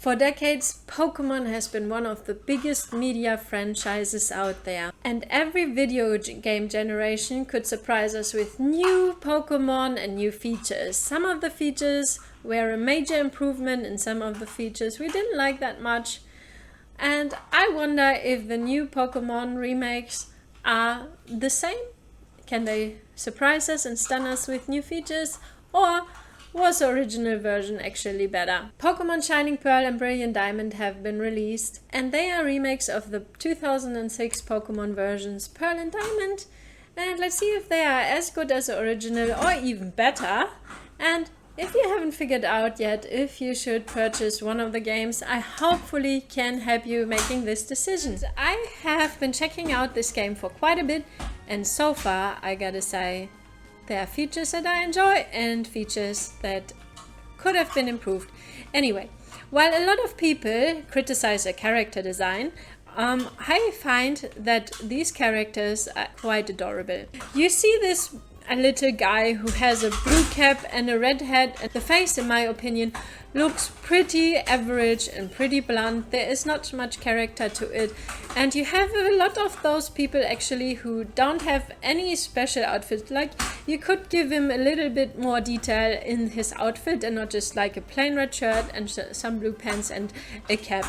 For decades, Pokemon has been one of the biggest media franchises out there. And every video game generation could surprise us with new Pokemon and new features. Some of the features were a major improvement, and some of the features we didn't like that much. And I wonder if the new Pokemon remakes are the same. Can they surprise us and stun us with new features? Or was the original version actually better? Pokemon Shining Pearl and Brilliant Diamond have been released, and they are remakes of the 2006 Pokemon versions Pearl and Diamond. And let's see if they are as good as the original or even better. And if you haven't figured out yet if you should purchase one of the games, I hopefully can help you making this decision. I have been checking out this game for quite a bit, and so far I gotta say there are features that I enjoy and features that could have been improved. Anyway, while a lot of people criticize the character design, I find that these characters are quite adorable. You see this a little guy who has a blue cap and a red hat, and the face, in my opinion, looks pretty average and pretty blunt. There is not much character to it, and you have a lot of those people actually who don't have any special outfit. Like, you could give him a little bit more detail in his outfit and not just like a plain red shirt and some blue pants and a cap.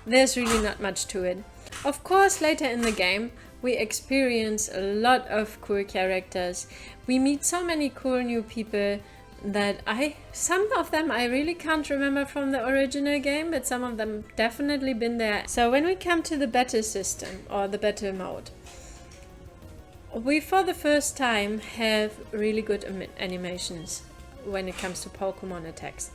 There's really not much to it. Of course, later in the game we experience a lot of cool characters. We meet so many cool new people that some of them I really can't remember from the original game, but some of them definitely been there. So when we come to the battle system or the battle mode, we for the first time have really good animations when it comes to Pokemon attacks.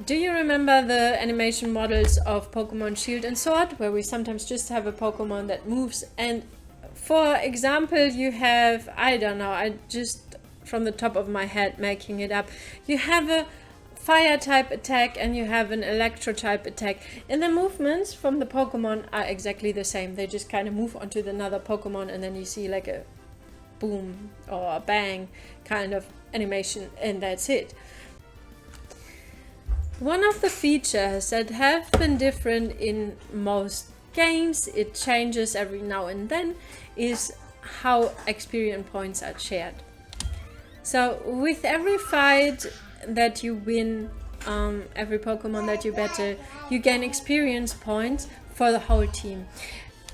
Do you remember the animation models of Pokemon Shield and Sword, where we sometimes just have a Pokemon that moves? And for example, you have, I don't know, I just from the top of my head making it up, you have a fire type attack and you have an electro type attack, and the movements from the Pokemon are exactly the same. They just kind of move onto another Pokemon, and then you see like a boom or a bang kind of animation, and that's it. One of the features that have been different in most games, it changes every now and then, is how experience points are shared. So with every fight that you win, every Pokemon that you battle, you gain experience points for the whole team.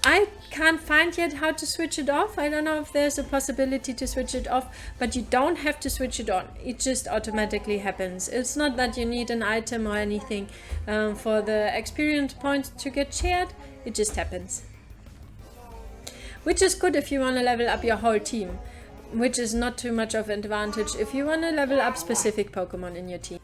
I can't find yet how to switch it off. I don't know if there's a possibility to switch it off, but you don't have to switch it on. It just automatically happens. It's not that you need an item or anything for the experience points to get shared. It just happens. Which is good if you want to level up your whole team, which is not too much of an advantage if you want to level up specific Pokemon in your team.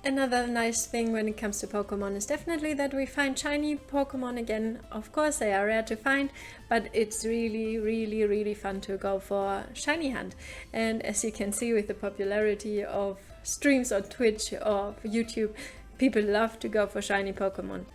Another nice thing when it comes to Pokemon is definitely that we find shiny Pokemon again. Of course, they are rare to find, but it's really fun to go for shiny hunt. And as you can see with the popularity of streams on Twitch or YouTube, people love to go for shiny Pokemon.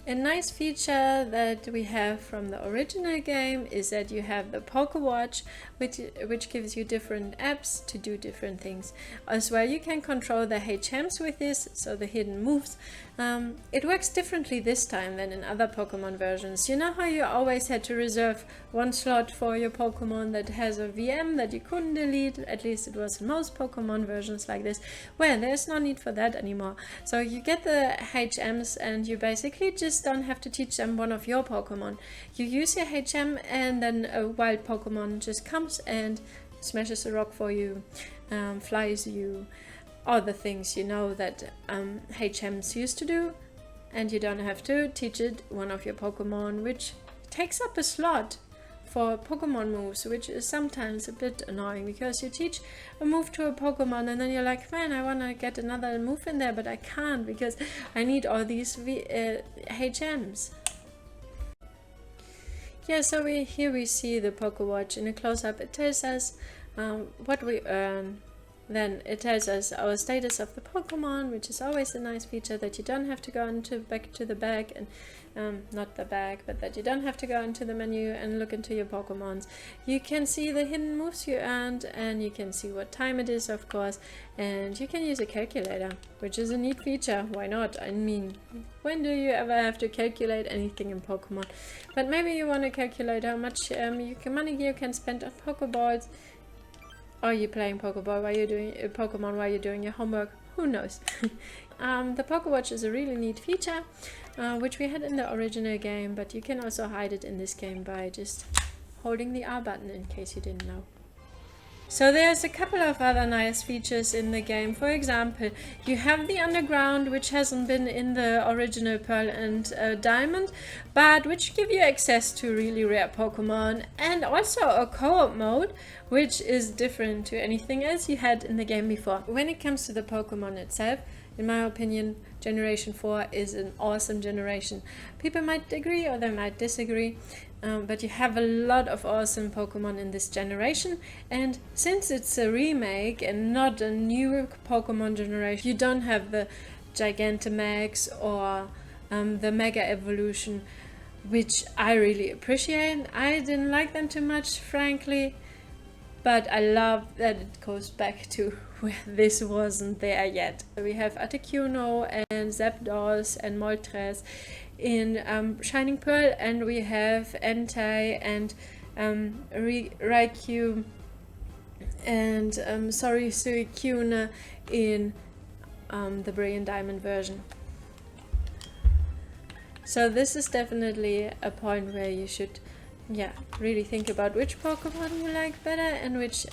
A nice feature that we have from the original game is that you have the Pokewatch, which gives you different apps to do different things. As well, you can control the HMs with this, so the hidden moves. It works differently this time than in other Pokemon versions. You know how you always had to reserve one slot for your Pokemon that has a VM that you couldn't delete? At least it was in most Pokemon versions like this. Well, there's no need for that anymore. So you get the HMs and you basically just don't have to teach them one of your Pokemon. You use your HM and then a wild Pokemon just comes and smashes a rock for you, flies you, all the things you know that HMs used to do, and you don't have to teach it one of your Pokemon, which takes up a slot for Pokemon moves, which is sometimes a bit annoying because you teach a move to a Pokemon and then you're like, man, I want to get another move in there, but I can't because I need all these HMs. Yeah, so here we see the Pokewatch in a close-up. It tells us what we earn then it tells us our status of the Pokemon, which is always a nice feature, that you don't have to go back to the bag and not the bag, but that you don't have to go into the menu and look into your Pokemons. You can see the hidden moves you earned, and you can see what time it is, of course, and you can use a calculator, which is a neat feature. Why not? I mean, when do you ever have to calculate anything in Pokemon? But maybe you want to calculate how much money you can spend on Pokeballs. Are you playing Pokeball while you're doing Pokemon while you're doing your homework? Who knows? The Pokewatch is a really neat feature, which we had in the original game, but you can also hide it in this game by just holding the R button, in case you didn't know. So there's a couple of other nice features in the game. For example, you have the underground, which hasn't been in the original Pearl and Diamond, but which give you access to really rare Pokemon, and also a co-op mode, which is different to anything else you had in the game before. When it comes to the Pokemon itself, in my opinion, Generation 4 is an awesome generation. People might agree or they might disagree, but you have a lot of awesome Pokemon in this generation, and since it's a remake and not a new Pokemon generation, you don't have the Gigantamax or the Mega Evolution, which I really appreciate. I didn't like them too much, frankly, but I love that it goes back to where this wasn't there yet. We have Articuno and Zapdos and Moltres in Shining Pearl, and we have Entei and Raikou and Suicune in the Brilliant Diamond version. So this is definitely a point where you should really think about which Pokemon you like better and which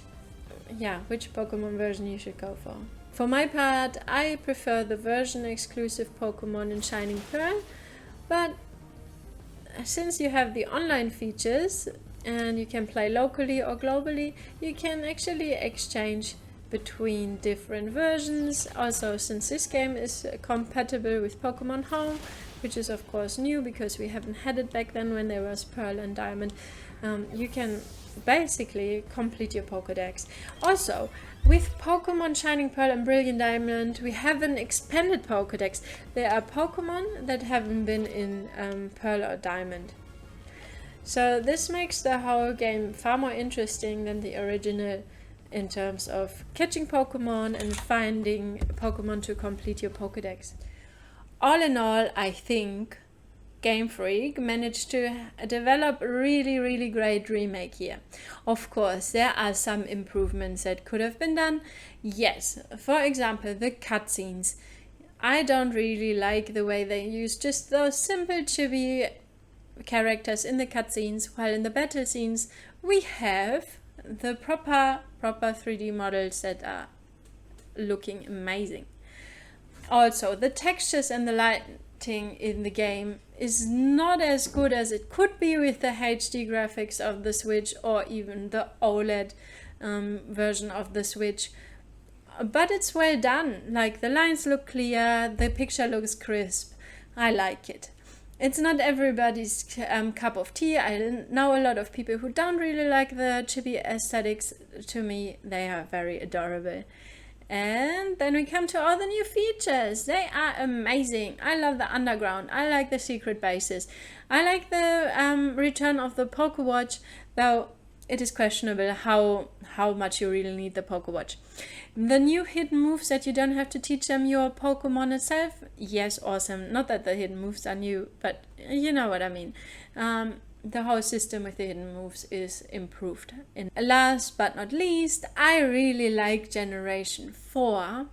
Pokemon version you should go for. For my part, I prefer the version exclusive Pokemon in Shining Pearl, but since you have the online features and you can play locally or globally, you can actually exchange between different versions. Also, since this game is compatible with Pokemon Home, which is of course new because we haven't had it back then when there was Pearl and Diamond, you can basically complete your Pokédex. Also, with Pokemon Shining Pearl and Brilliant Diamond, we have an expanded Pokédex. There are Pokemon that haven't been in Pearl or Diamond. So this makes the whole game far more interesting than the original in terms of catching Pokemon and finding Pokemon to complete your Pokédex. All in all, I think Game Freak managed to develop a really great remake here. Of course, there are some improvements that could have been done. Yes, for example, the cutscenes. I don't really like the way they use just those simple chibi characters in the cutscenes, while in the battle scenes we have the proper 3D models that are looking amazing. Also, the textures and the lighting in the game is not as good as it could be with the HD graphics of the Switch or even the OLED version of the Switch. But it's well done. Like, the lines look clear, the picture looks crisp. I like it. It's not everybody's cup of tea. I know a lot of people who don't really like the chibi aesthetics. To me, they are very adorable. And then we come to all the new features. They are amazing. I love the underground. I like the secret bases. I like the return of the Pokewatch, though it is questionable how much you really need the Pokewatch. The new hidden moves that you don't have to teach them your Pokemon itself. Yes, awesome. Not that the hidden moves are new, but you know what I mean. The whole system with the hidden moves is improved. And last but not least, I really like Generation 4.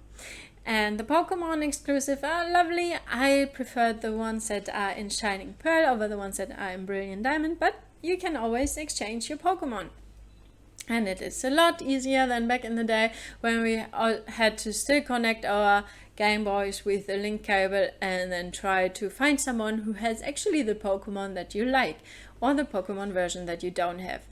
And the Pokemon exclusive are lovely. I prefer the ones that are in Shining Pearl over the ones that are in Brilliant Diamond, but you can always exchange your Pokemon. And it is a lot easier than back in the day when we all had to still connect our Game Boys with a link cable and then try to find someone who has actually the Pokemon that you like or the Pokemon version that you don't have.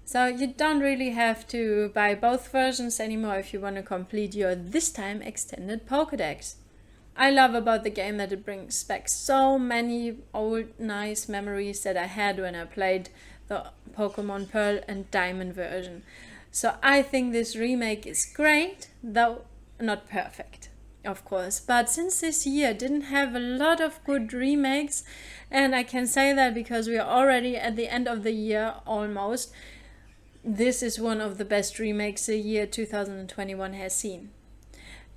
So you don't really have to buy both versions anymore if you want to complete your this time extended Pokédex. I love about the game that it brings back so many old nice memories that I had when I played the Pokemon Pearl and Diamond version. So I think this remake is great, though not perfect, of course. But since this year didn't have a lot of good remakes, and I can say that because we are already at the end of the year almost, this is one of the best remakes the year 2021 has seen.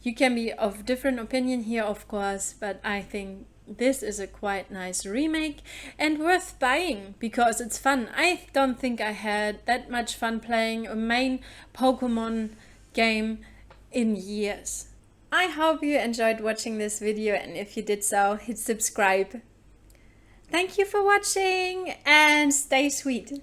You can be of different opinion here, of course, but I think this is a quite nice remake and worth buying because it's fun. I don't think I had that much fun playing a main Pokemon game in years. I hope you enjoyed watching this video, and if you did so, hit subscribe. Thank you for watching and stay sweet.